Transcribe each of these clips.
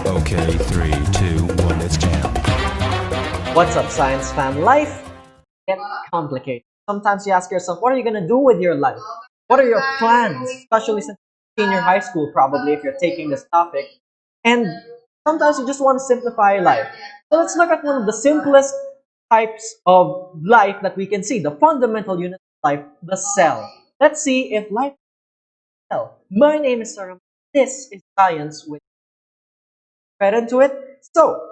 Okay, 3, 2, 1, it's jam. What's up, science fam? Life gets complicated. Sometimes you ask yourself, what are you going to do with your life? What are your plans? Especially since you're in senior high school, probably, if you're taking this topic. And sometimes you just want to simplify life. So let's look at one of the simplest types of life that we can see, the fundamental unit of life, the cell. Let's see if life is a cell. My name is Sarah. This is Science with right into it. So,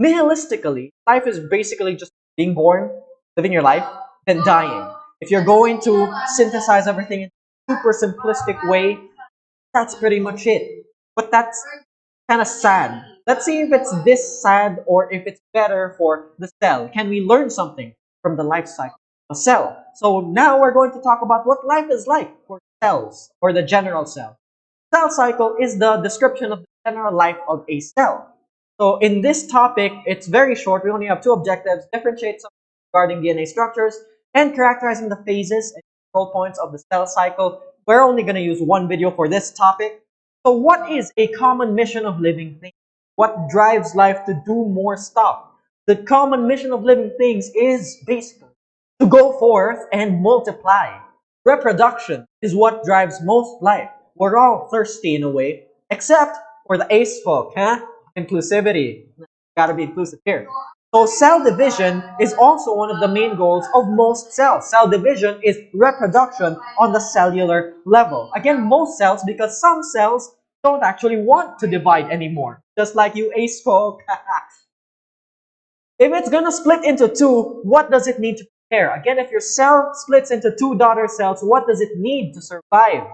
nihilistically, life is basically just being born, living your life, then dying. If you're going to synthesize everything in a super simplistic way, that's pretty much it. But that's kind of sad. Let's see if it's this sad or if it's better for the cell. Can we learn something from the life cycle of a cell? So now we're going to talk about what life is like for cells, or the general cell. Cell cycle is the description of the general life of a cell. So in this topic, it's very short. We only have two objectives: differentiate something regarding DNA structures and characterizing the phases and control points of the cell cycle. We're only going to use one video for this topic. So what is a common mission of living things? What drives life to do more stuff? The common mission of living things is basically to go forth and multiply. Reproduction is what drives most life. We're all thirsty in a way, except for the ace folk, huh? Inclusivity. Gotta be inclusive here. So cell division is also one of the main goals of most cells. Cell division is reproduction on the cellular level. Again, most cells, because some cells don't actually want to divide anymore. Just like you ace folk. If it's gonna split into two, what does it need to prepare? Again, if your cell splits into two daughter cells, what does it need to survive?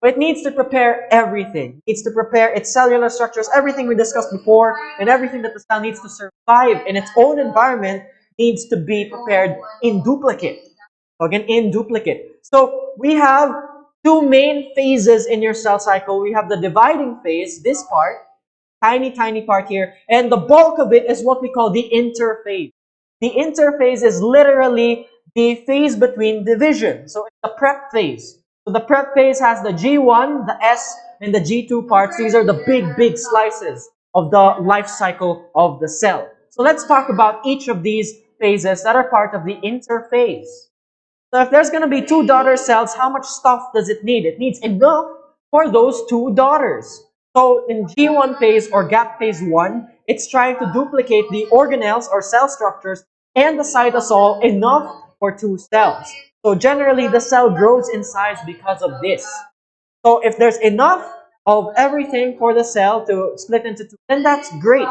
It needs to prepare everything. It needs to prepare its cellular structures, everything we discussed before, and everything that the cell needs to survive in its own environment needs to be prepared in duplicate. So again, in duplicate. So we have two main phases in your cell cycle. We have the dividing phase, this part, tiny part here, and the bulk of it is what we call the interphase. The interphase is literally the phase between division. So it's the prep phase. So the prep phase has the G1, the S, and the G2 parts. These are the big slices of the life cycle of the cell. So let's talk about each of these phases that are part of the interphase. So if there's going to be two daughter cells, how much stuff does it need? It needs enough for those two daughters. So in G1 phase or gap phase 1, it's trying to duplicate the organelles or cell structures and the cytosol enough for two cells. So generally, the cell grows in size because of this. So if there's enough of everything for the cell to split into two, then that's great.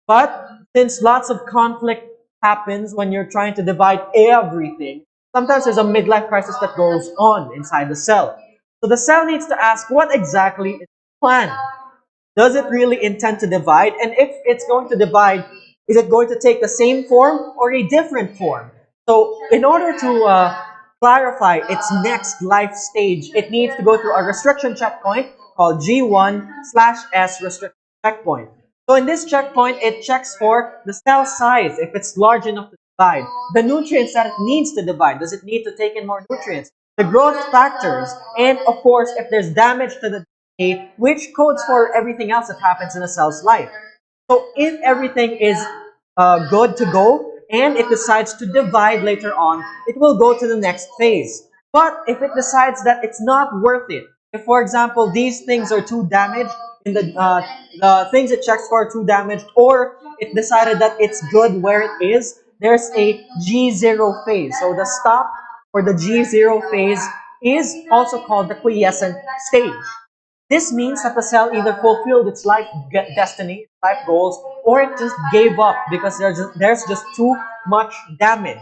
But since lots of conflict happens when you're trying to divide everything, sometimes there's a midlife crisis that goes on inside the cell. So the cell needs to ask, what exactly is the plan? Does it really intend to divide? And if it's going to divide, is it going to take the same form or a different form? So in order to clarify its next life stage, it needs to go through a restriction checkpoint called G1/S restriction checkpoint. So in this checkpoint, it checks for the cell size, if it's large enough to divide, the nutrients that it needs to divide, does it need to take in more nutrients, the growth factors, and of course, if there's damage to the DNA, which codes for everything else that happens in a cell's life. So if everything is good to go, and it decides to divide later on, it will go to the next phase. But if it decides that it's not worth it, if for example these things are too damaged, in the things it checks for are too damaged, or it decided that it's good where it is, there's a G0 phase. So the stop for the G0 phase is also called the quiescent stage. This means that the cell either fulfilled its life destiny, life goals, or it just gave up because there's just too much damage.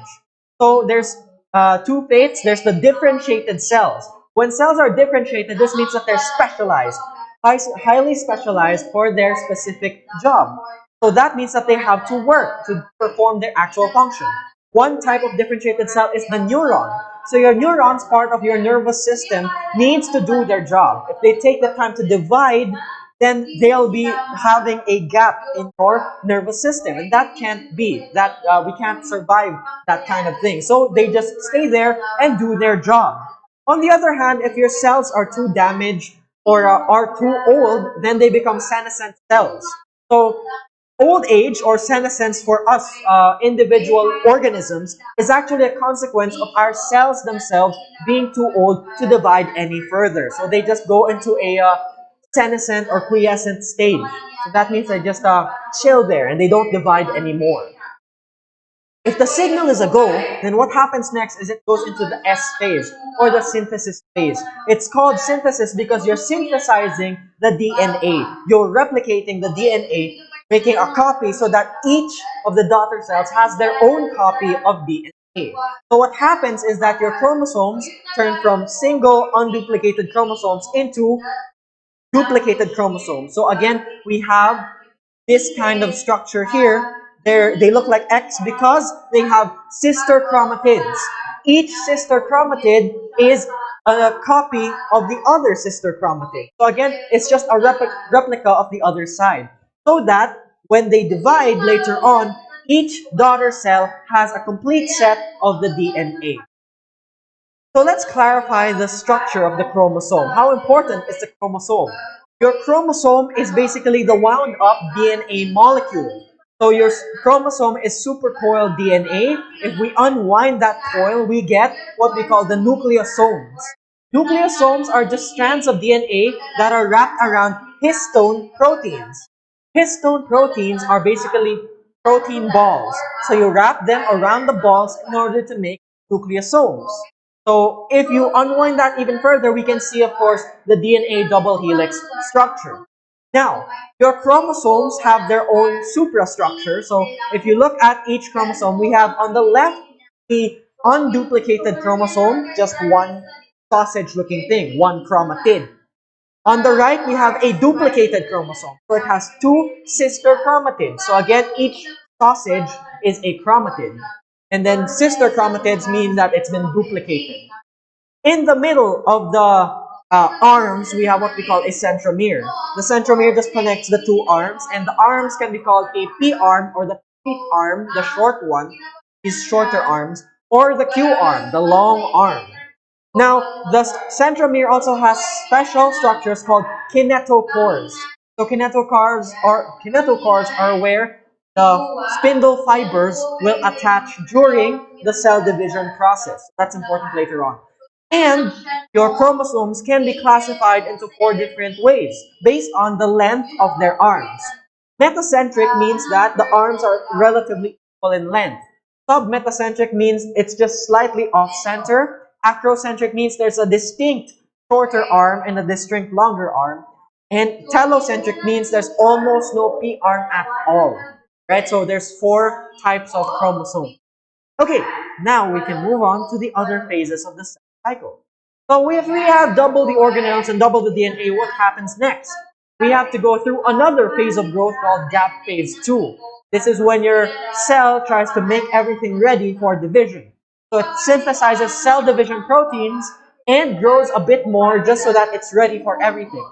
So there's two fates. There's the differentiated cells. When cells are differentiated, this means that they're specialized, highly specialized for their specific job. So that means that they have to work to perform their actual function. One type of differentiated cell is the neuron. So your neurons, part of your nervous system, needs to do their job. If they take the time to divide, then they'll be having a gap in your nervous system, and that can't be. That we can't survive that kind of thing. So they just stay there and do their job. On the other hand, if your cells are too damaged, or are too old, then they become senescent cells. So old age or senescence for us individual organisms is actually a consequence of our cells themselves being too old to divide any further. So they just go into a senescent or quiescent stage. So that means they just chill there and they don't divide anymore. If the signal is a go, then what happens next is it goes into the S phase or the synthesis phase. It's called synthesis because you're synthesizing the DNA. You're replicating the DNA, making a copy so that each of the daughter cells has their own copy of DNA. So what happens is that your chromosomes turn from single unduplicated chromosomes into duplicated chromosomes. So again, we have this kind of structure here. They look like X because they have sister chromatids. Each sister chromatid is a copy of the other sister chromatid. So again, it's just a replica of the other side. So that when they divide later on, each daughter cell has a complete set of the DNA. So let's clarify the structure of the chromosome. How important is the chromosome? Your chromosome is basically the wound up DNA molecule. So your chromosome is supercoiled DNA. If we unwind that coil, we get what we call the nucleosomes. Nucleosomes are just strands of DNA that are wrapped around histone proteins. Histone proteins are basically protein balls. So you wrap them around the balls in order to make nucleosomes. So if you unwind that even further, we can see, of course, the DNA double helix structure. Now, your chromosomes have their own suprastructure. So if you look at each chromosome, we have on the left the unduplicated chromosome, just one sausage-looking thing, one chromatid. On the right, we have a duplicated chromosome. So it has two sister chromatids. So again, each sausage is a chromatid. And then sister chromatids mean that it's been duplicated. In the middle of the arms, we have what we call a centromere. The centromere just connects the two arms, and the arms can be called a P arm or the peak arm, the short one, is shorter arms, or the Q arm, the long arm. Now, the centromere also has special structures called kinetochores. So kinetochores are where the spindle fibers will attach during the cell division process. That's important later on. And your chromosomes can be classified into four different ways based on the length of their arms. Metacentric means that the arms are relatively equal in length. Submetacentric means it's just slightly off-center. Acrocentric means there's a distinct shorter arm and a distinct longer arm. And telocentric means there's almost no P arm at all. Right? So there's four types of chromosomes. Okay, now we can move on to the other phases of the cell cycle. So if we have double the organelles and double the DNA, what happens next? We have to go through another phase of growth called gap phase 2. This is when your cell tries to make everything ready for division. So it synthesizes cell division proteins and grows a bit more just so that it's ready for everything.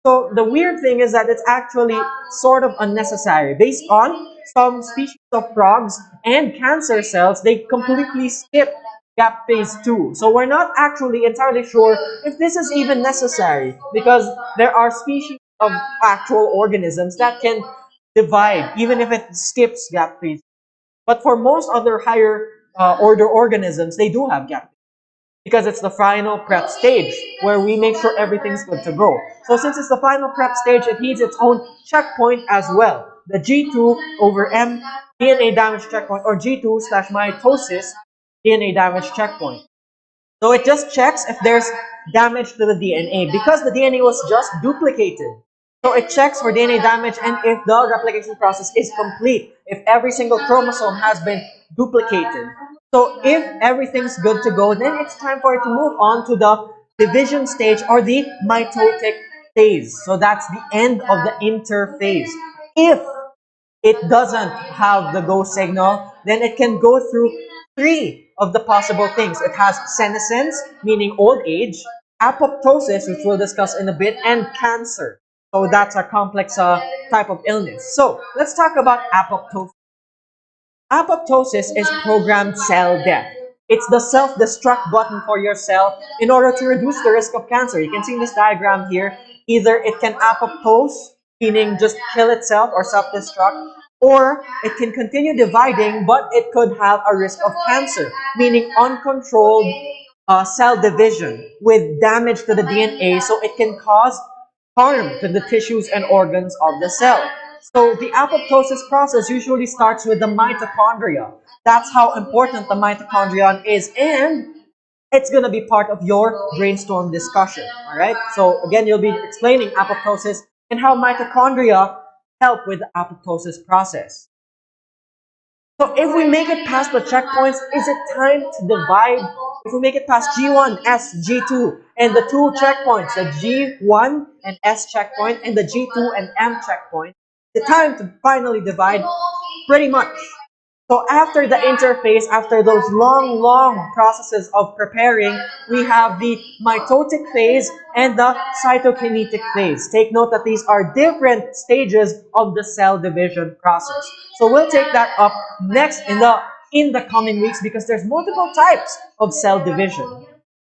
So the weird thing is that it's actually sort of unnecessary. Based on some species of frogs and cancer cells, they completely skip gap phase 2. So we're not actually entirely sure if this is even necessary because there are species of actual organisms that can divide even if it skips gap phase. But for most other higher order organisms, they do have gap because it's the final prep stage where we make sure everything's good to go. So since it's the final prep stage, it needs its own checkpoint as well. The G2 over M DNA damage checkpoint, or G2 slash mitosis DNA damage checkpoint. So it just checks if there's damage to the DNA because the DNA was just duplicated. So it checks for DNA damage and if the replication process is complete, if every single chromosome has been duplicated. So if everything's good to go, then it's time for it to move on to the division stage or the mitotic phase. So that's the end of the interphase. If it doesn't have the go signal, then it can go through three of the possible things. It has senescence, meaning old age, apoptosis, which we'll discuss in a bit, and cancer. So that's a complex type of illness. So let's talk about apoptosis. Apoptosis is programmed cell death. It's the self-destruct button for your cell in order to reduce the risk of cancer. You can see in this diagram here, Either it can apoptose, meaning just kill itself or self-destruct, or it can continue dividing, but it could have a risk of cancer, meaning uncontrolled cell division with damage to the DNA, so it can cause harm to the tissues and organs of the cell. So the apoptosis process usually starts with the mitochondria. That's how important the mitochondrion is, and it's going to be part of your brainstorm discussion. All right. So again, you'll be explaining apoptosis and how mitochondria help with the apoptosis process. So if we make it past the checkpoints, is it time to divide? If we make it past G1, S, G2, and the two checkpoints, the G1 and S checkpoint and the G2 and M checkpoint, the time to finally divide? Pretty much. So after the interphase, after those long processes of preparing, we have the mitotic phase and the cytokinetic phase. Take note that these are different stages of the cell division process. So we'll take that up next in the coming weeks because there's multiple types of cell division.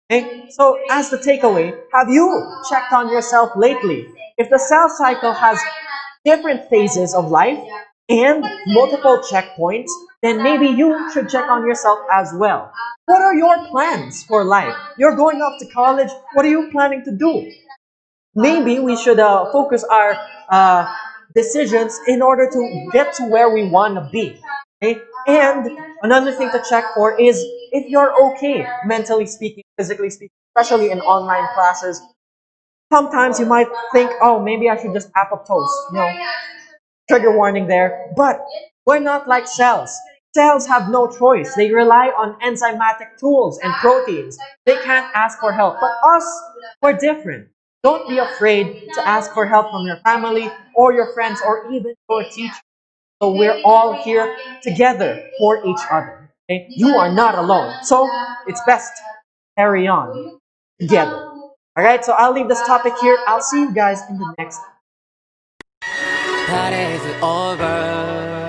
Okay? So as the takeaway, have you checked on yourself lately? If the cell cycle has different phases of life and multiple checkpoints, then maybe you should check on yourself as well. What are your plans for life? You're going off to college. What are you planning to do? Maybe we should focus our decisions in order to get to where we want to be. Okay? And another thing to check for is if you're okay, mentally speaking, physically speaking, especially in online classes. Sometimes you might think, oh, maybe I should just apoptose. Trigger warning there. But we're not like cells. Cells have no choice. They rely on enzymatic tools and proteins. They can't ask for help. But us, we're different. Don't be afraid to ask for help from your family or your friends or even your teacher. So we're all here together for each other. Okay? You are not alone. So it's best carry on together. Alright, so I'll leave this topic here. I'll see you guys in the next. Party's over.